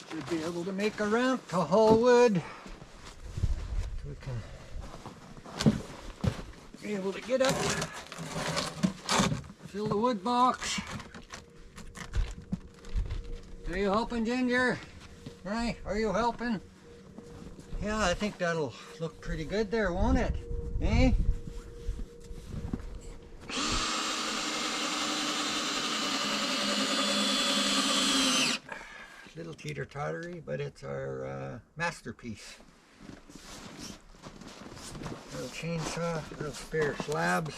Should be able to make a ramp to haul wood. We can be able to get up, fill the wood box. Are you helping, Ginger? Right? Are you helping? Yeah, I think that'll look pretty good there, won't it? Eh? Little teeter-tottery, but it's our masterpiece. Little chainsaw, little spare slabs.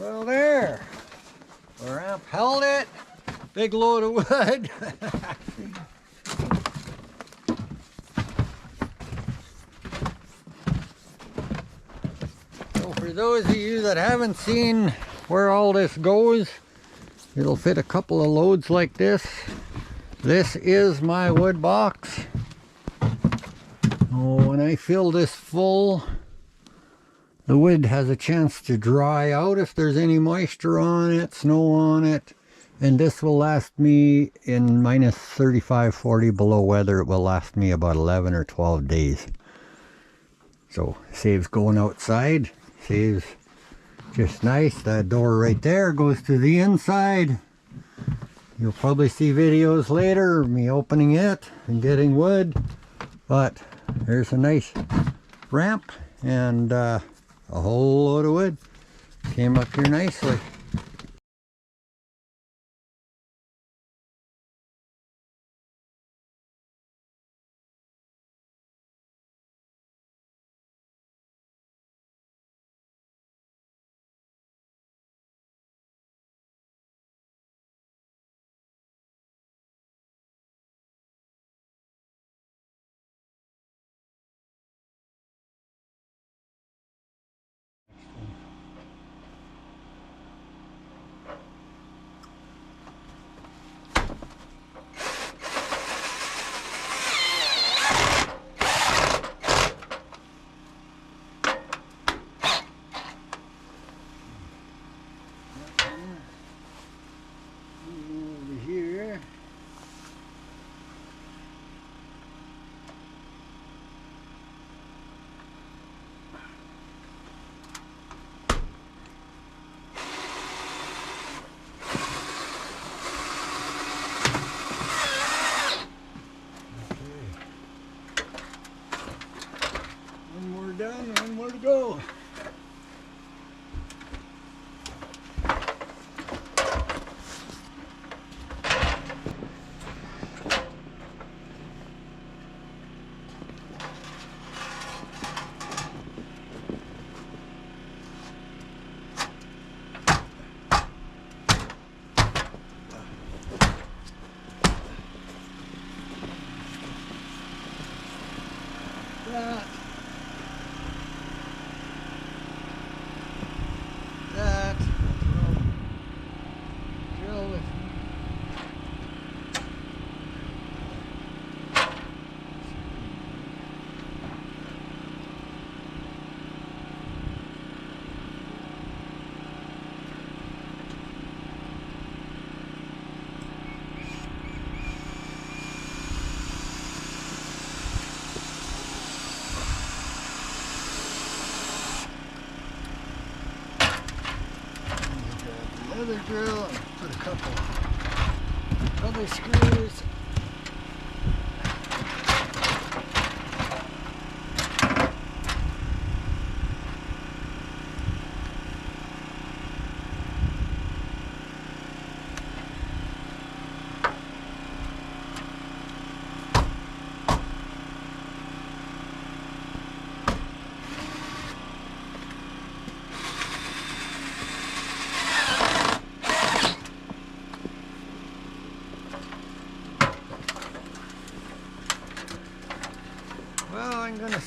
Well, there. The ramp held it. Big load of wood. So for those of you that haven't seen where all this goes, it'll fit a couple of loads like this. This is my wood box. Oh, when I fill this full, the wood has a chance to dry out if there's any moisture on it, snow on it. And this will last me in minus 35, 40 below weather. It will last me about 11 or 12 days. So saves going outside, saves just nice. That door right there goes to the inside. You'll probably see videos later of me opening it and getting wood. But there's a nice ramp and a whole load of wood came up here nicely. Done, one more to go. That. Drill with another drill and put a couple other screws.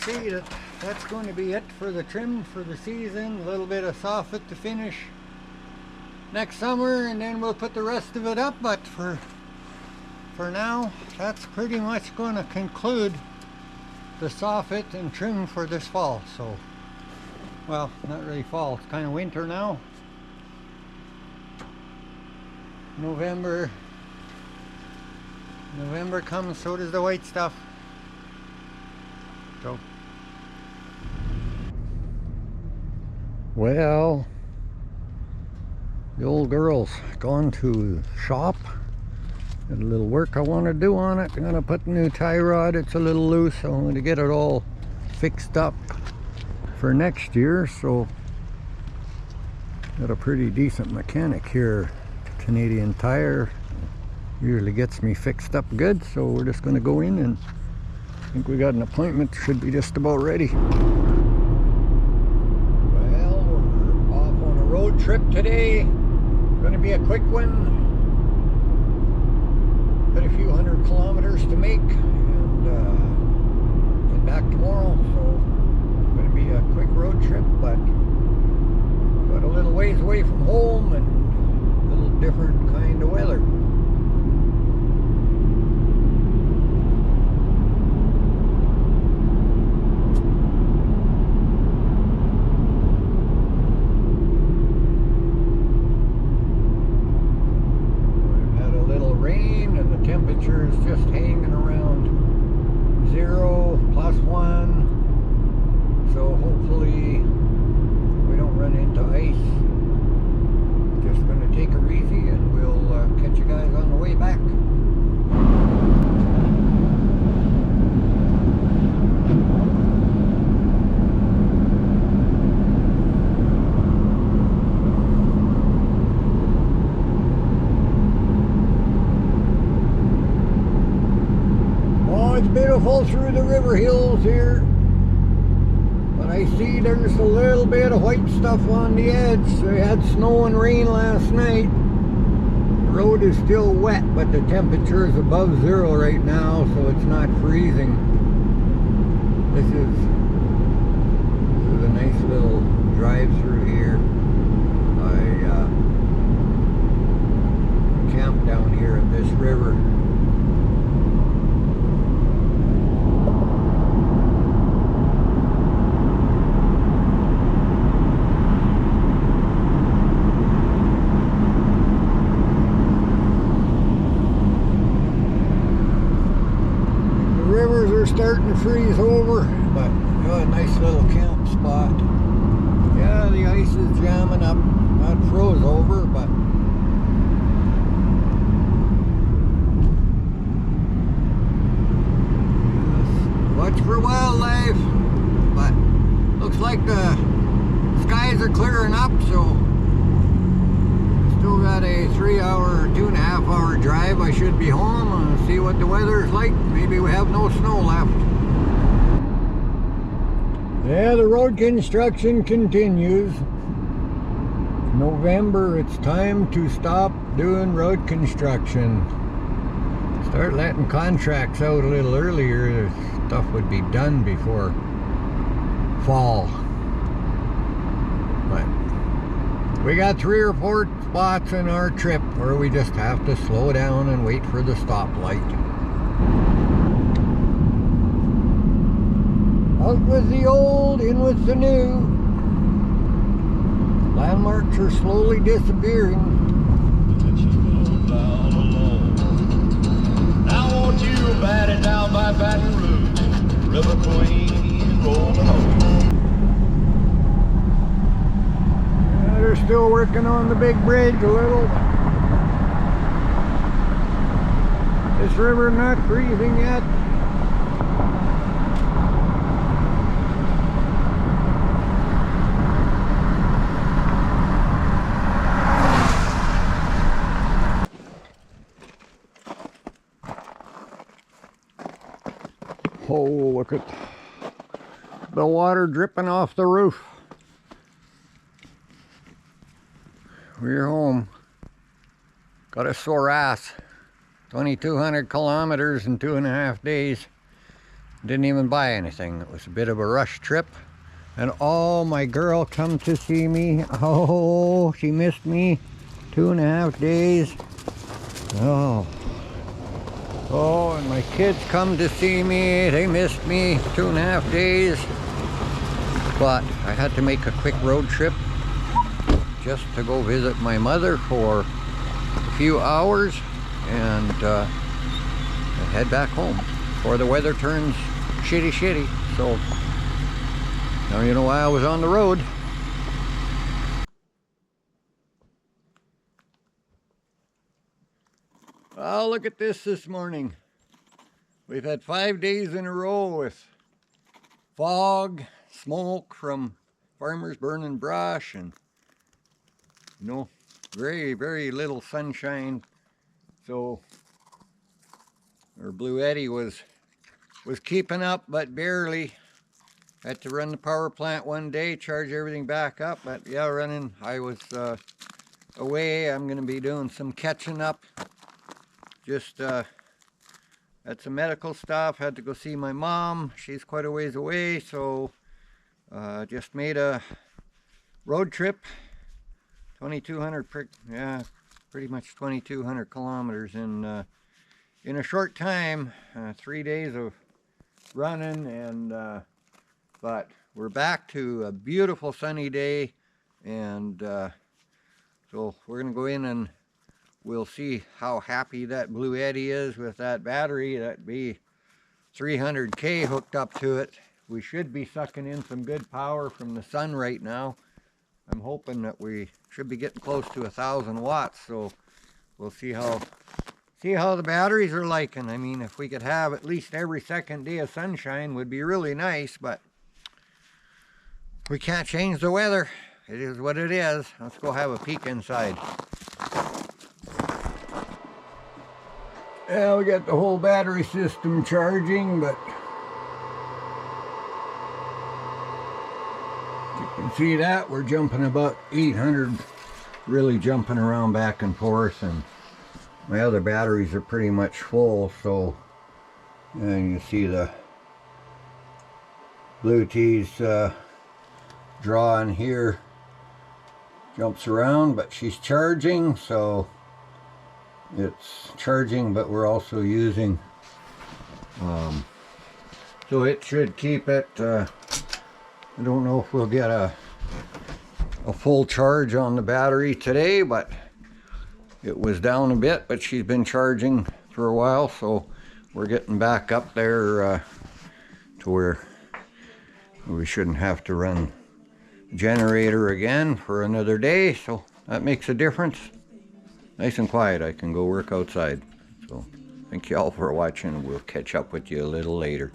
see that that's going to be it for the trim for the season. A little bit of soffit to finish next summer, and then we'll put the rest of it up. But for now, that's pretty much going to conclude the soffit and trim for this fall. So, well, not really fall, it's kind of winter now. November comes, so does the white stuff. So, well, the old girl's gone to shop. Got a little work I want to do on it. I'm going to put the new tie rod. It's a little loose. I want to get it all fixed up for next year. So, got a pretty decent mechanic here. Canadian Tire usually gets me fixed up good. So we're just going to go in, and I think we got an appointment. Should be just about ready. Well, we're off on a road trip today. Going to be a quick one. Got a few 100 kilometers to make, and get back tomorrow. So going to be a quick road trip, but got a little ways away from home and a little different kind of weather. Temperature is just hanging around 0, +1, so hopefully we don't run into ice. Just going to take her easy, and we'll catch you guys on the way back. It's beautiful through the river hills here, but I see there's a little bit of white stuff on the edge. We had snow and rain last night. The road is still wet, but the temperature is above 0 right now, so it's not freezing. This is a nice little drive through here. I camped down here at this river. Starting to freeze over, but a nice little camp spot. Yeah, the ice is jamming up. Not froze over, but watch for wildlife. But looks like the skies are clearing up, so still got a 3-hour, 2.5-hour drive. I should be home and see what the weather is like. Maybe we have no snow left. Yeah, the road construction continues. November, it's time to stop doing road construction. Start letting contracts out a little earlier. Stuff would be done before fall. But we got 3 or 4 spots in our trip where we just have to slow down and wait for the stoplight. Out with the old, in with the new. Landmarks are slowly disappearing. Now won't you bat it down by Baton Rouge, River Queen, rolling home. They're still working on the big bridge a little. This river not freezing yet. Oh, look at the water dripping off the roof. We're home. Got a sore ass. 2,200 kilometers in 2.5 days. Didn't even buy anything. It was a bit of a rush trip. And oh, my girl come to see me. Oh, she missed me 2.5 days. Oh. Oh, and my kids come to see me. They missed me 2.5 days. But I had to make a quick road trip just to go visit my mother for a few hours and head back home before the weather turns shitty. So now you know why I was on the road. Oh, look at this morning. We've had 5 days in a row with fog, smoke from farmers burning brush, and you know, very little sunshine. So our Blue Eddy was keeping up, but barely. Had to run the power plant one day, charge everything back up, but yeah, I was away. I'm going to be doing some catching up. Just had some medical stuff, had to go see my mom. She's quite a ways away, so just made a road trip, 2,200, pretty much 2,200 kilometers in a short time, 3 days of running, and but we're back to a beautiful sunny day, and so we're gonna go in and we'll see how happy that Blue Eddy is with that battery. That'd be 300K hooked up to it. We should be sucking in some good power from the sun right now. I'm hoping that we should be getting close to 1,000 watts, so we'll see how the batteries are liking. I mean, if we could have at least every second day of sunshine would be really nice, but we can't change the weather. It is what it is. Let's go have a peek inside. Yeah, we got the whole battery system charging, but you can see that we're jumping about 800, really jumping around back and forth, and my other batteries are pretty much full. So, and you see the Blue Tee's draw in here jumps around, but she's charging, so it's charging, but we're also using so it should keep it. I don't know if we'll get a full charge on the battery today, but it was down a bit, but she's been charging for a while, so we're getting back up there to where we shouldn't have to run generator again for another day, so that makes a difference. Nice and quiet, I can go work outside. So thank you all for watching. We'll catch up with you a little later.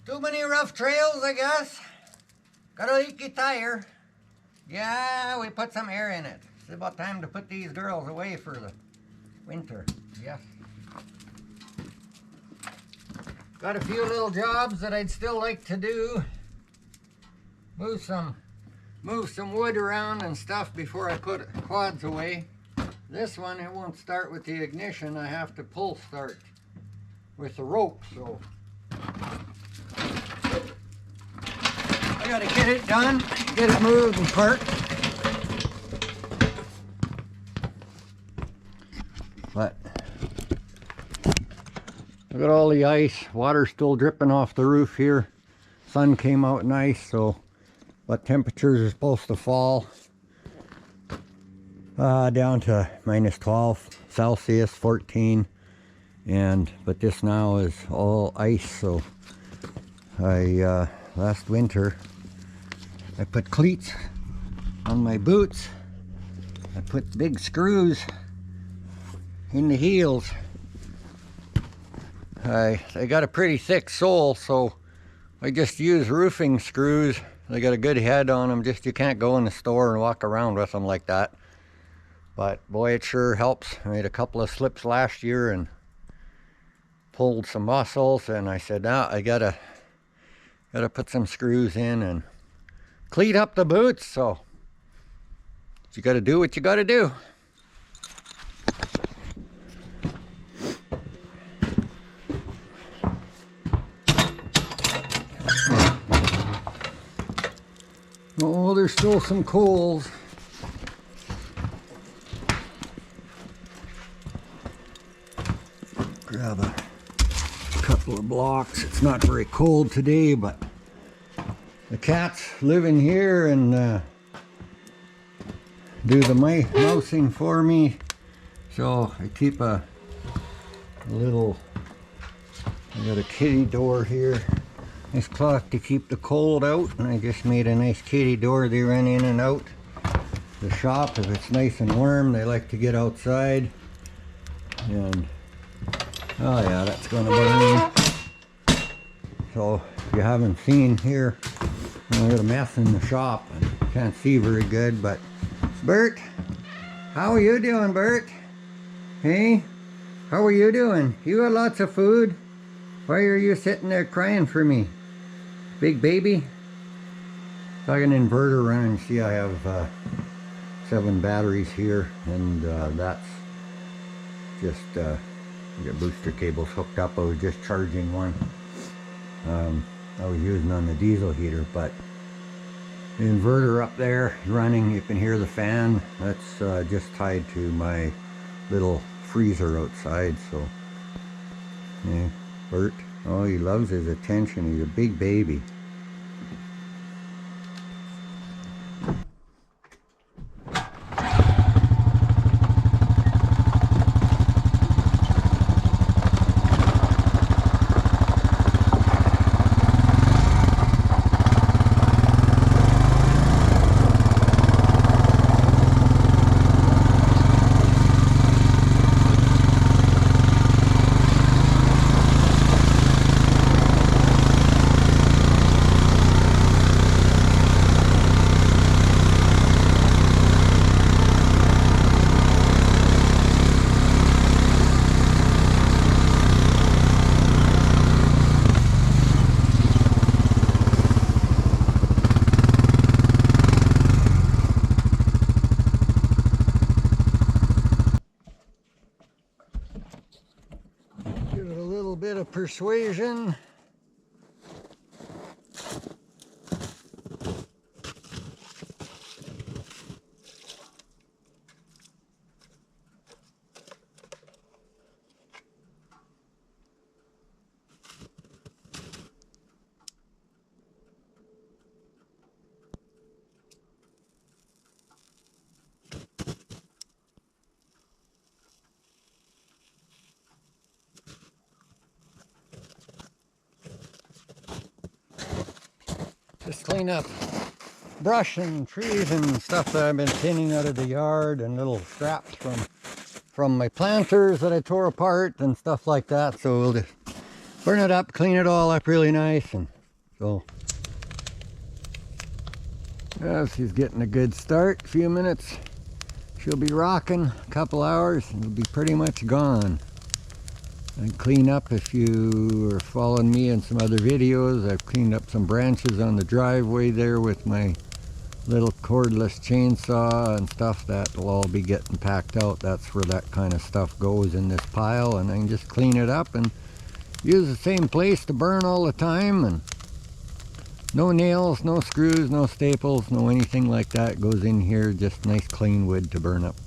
Too many rough trails, I guess. Got a leaky tire. Yeah, we put some air in it. It's about time to put these girls away for the winter. Yes. Got a few little jobs that I'd still like to do. Move some wood around and stuff before I put quads away. This one, it won't start with the ignition. I have to pull start with the rope, so I gotta get it done, get it moved and parked. But look at all the ice. Water's still dripping off the roof here. Sun came out nice, so but temperatures are supposed to fall. Down to minus 12 Celsius, 14, but this now is all ice. So I last winter I put cleats on my boots. I put big screws in the heels. I got a pretty thick sole, so I just use roofing screws. They got a good head on them. Just you can't go in the store and walk around with them like that. But boy, it sure helps. I made a couple of slips last year and pulled some muscles, and I said, now I gotta put some screws in and cleat up the boots. So you gotta do what you gotta do. Oh, there's still some coals. Grab a couple of blocks. It's not very cold today, but the cats live in here and do the mousing for me. So I keep a little, I got a kitty door here. Nice cloth to keep the cold out, and I just made a nice kitty door. They run in and out the shop. If it's nice and warm, they like to get outside. And oh yeah, that's gonna burn. So if you haven't seen here, I got a mess in the shop and can't see very good. But Bert, how are you doing, Bert? Hey, how are you doing? You got lots of food? Why are you sitting there crying for me? Big baby? So I got an inverter running. See, I have 7 batteries here, and that's just I got booster cables hooked up. I was just charging one. I was using on the diesel heater, but the inverter up there running, you can hear the fan. That's just tied to my little freezer outside. So yeah, Bert, oh, he loves his attention. He's a big baby. Give it a little bit of persuasion. Just clean up brush and trees and stuff that I've been thinning out of the yard, and little scraps from my planters that I tore apart and stuff like that. So we'll just burn it up, clean it all up really nice. And so as she's getting a good start, a few minutes, she'll be rocking, a couple hours, and it'll be pretty much gone. And clean up, if you are following me in some other videos, I've cleaned up some branches on the driveway there with my little cordless chainsaw and stuff. That will all be getting packed out. That's where that kind of stuff goes, in this pile, and I can just clean it up and use the same place to burn all the time. And no nails, no screws, no staples, no anything like that goes in here. Just nice clean wood to burn up.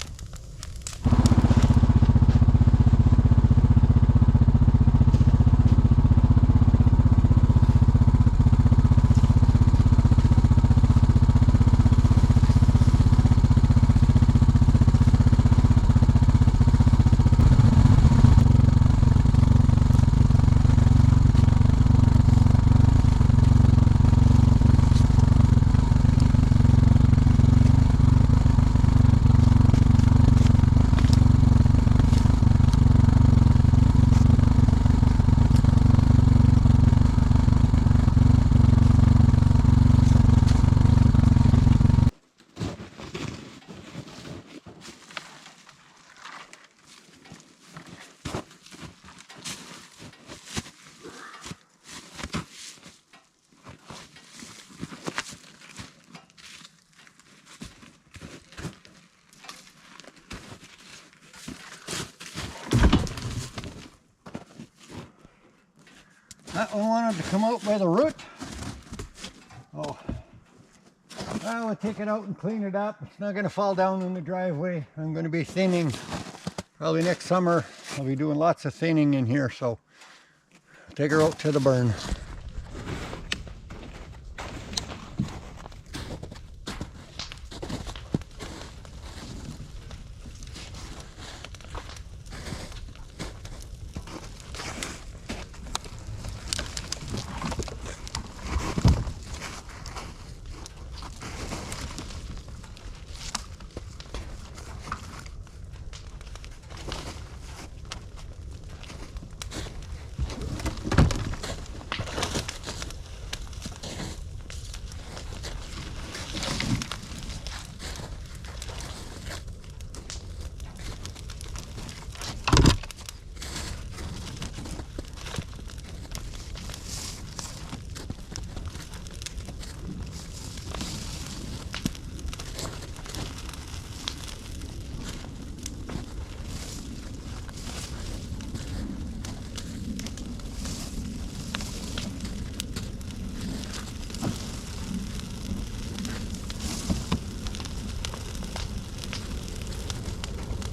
That one wanted to come out by the root. Oh, I will take it out and clean it up. It's not going to fall down in the driveway. I'm going to be thinning. Probably next summer I'll be doing lots of thinning in here, so take her out to the burn.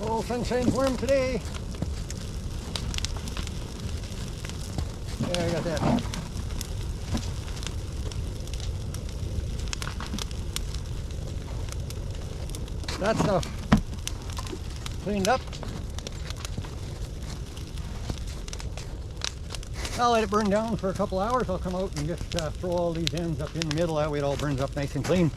Oh, sunshine's warm today. Yeah, I got that. That stuff cleaned up. I'll let it burn down for a couple hours. I'll come out and just throw all these ends up in the middle. That way it all burns up nice and clean.